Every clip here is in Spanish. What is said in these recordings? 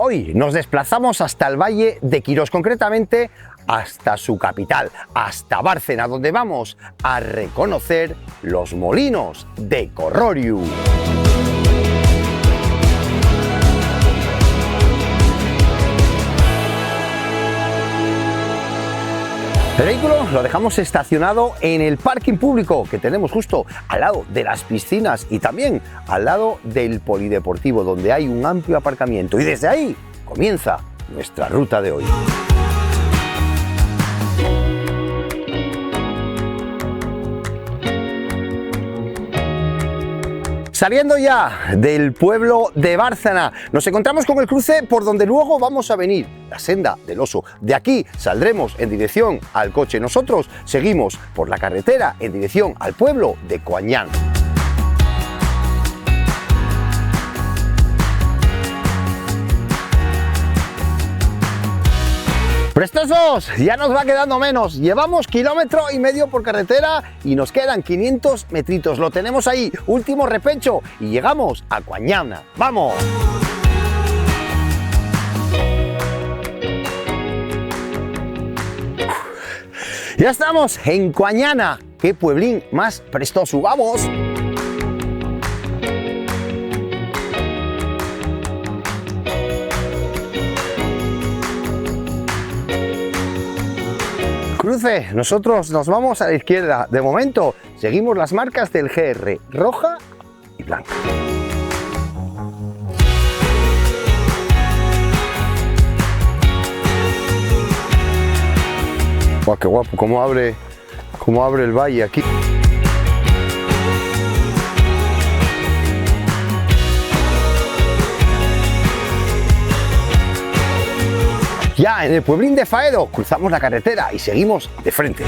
Hoy nos desplazamos hasta el Valle de Quirós, concretamente hasta su capital, hasta Bárcena, donde vamos a reconocer los molinos de Corroriu. El vehículo lo dejamos estacionado en el parking público que tenemos justo al lado de las piscinas y también al lado del polideportivo, donde hay un amplio aparcamiento, y desde ahí comienza nuestra ruta de hoy. Saliendo ya del pueblo de Bárcena, nos encontramos con el cruce por donde luego vamos a venir, la Senda del Oso. De aquí saldremos en dirección al coche. Nosotros seguimos por la carretera en dirección al pueblo de Coañán. ¡Prestosos! Ya nos va quedando menos. Llevamos 1,5 kilómetros por carretera y nos quedan 500 metritos. Lo tenemos ahí, último repecho, y llegamos a Coañana. ¡Vamos! Ya estamos en Coañana. ¡Qué pueblín más prestoso! ¡Vamos! Cruce, nosotros nos vamos a la izquierda. De momento, seguimos las marcas del GR, roja y blanca. ¡Guau, qué guapo! Cómo abre el valle aquí. Ya en el pueblín de Faedo cruzamos la carretera y seguimos de frente.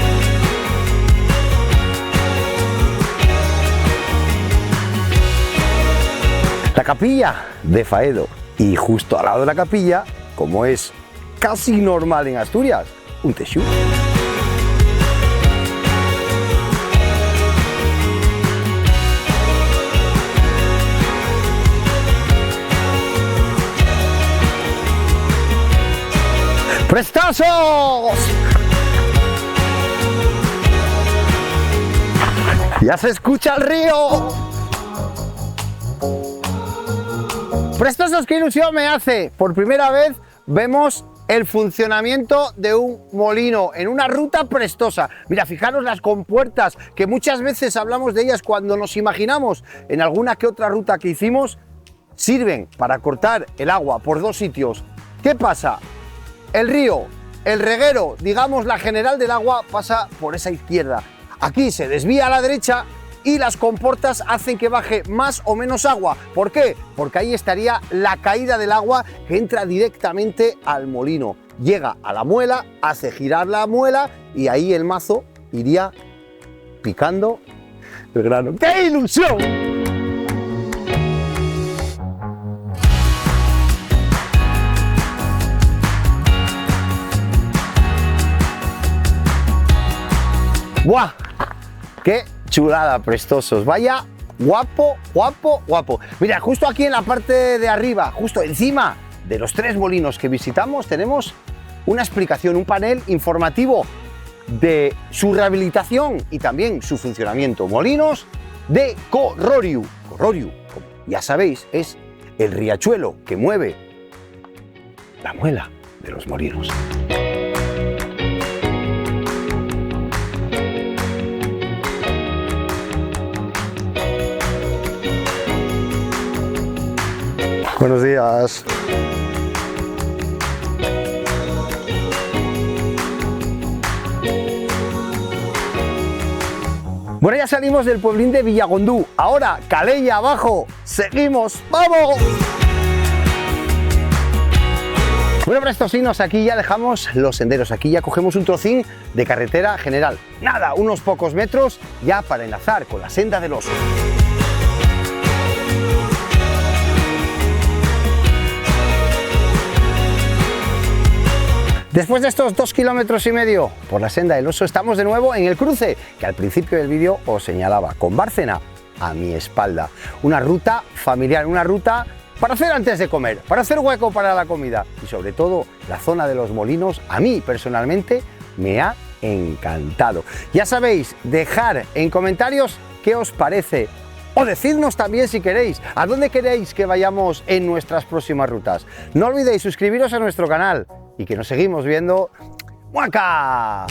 La capilla de Faedo, y justo al lado de la capilla, como es casi normal en Asturias, un texú. ¡Prestosos! ¡Ya se escucha el río! ¡Prestosos, qué ilusión me hace! Por primera vez vemos el funcionamiento de un molino en una ruta prestosa. Mira, fijaros las compuertas, que muchas veces hablamos de ellas cuando nos imaginamos en alguna que otra ruta que hicimos, sirven para cortar el agua por dos sitios. ¿Qué pasa? El río, el reguero, digamos la general del agua, pasa por esa izquierda. Aquí se desvía a la derecha y las comportas hacen que baje más o menos agua. ¿Por qué? Porque ahí estaría la caída del agua que entra directamente al molino. Llega a la muela, hace girar la muela y ahí el mazo iría picando el grano. ¡Qué ilusión! ¡Buah! ¡Qué chulada, prestosos! Vaya guapo, guapo, guapo. Mira, justo aquí en la parte de arriba, justo encima de los 3 molinos que visitamos, tenemos una explicación, un panel informativo de su rehabilitación y también su funcionamiento. Molinos de Corroriu. Corroriu, como ya sabéis, es el riachuelo que mueve la muela de los molinos. Buenos días. Bueno, ya salimos del pueblín de Villagondú. Ahora, Calella abajo. Seguimos. ¡Vamos! Bueno, prestosinos, aquí ya dejamos los senderos. Aquí ya cogemos un trocín de carretera general. Nada, unos pocos metros ya para enlazar con la Senda del Oso. Después de estos 2,5 kilómetros por la Senda del Oso, estamos de nuevo en el cruce que al principio del vídeo os señalaba, con Bárcena a mi espalda. Una ruta familiar, una ruta para hacer antes de comer, para hacer hueco para la comida y sobre todo la zona de los molinos a mí personalmente me ha encantado. Ya sabéis, dejar en comentarios qué os parece o decidnos también si queréis a dónde queréis que vayamos en nuestras próximas rutas. No olvidéis suscribiros a nuestro canal y que nos seguimos viendo. ¡Muaca!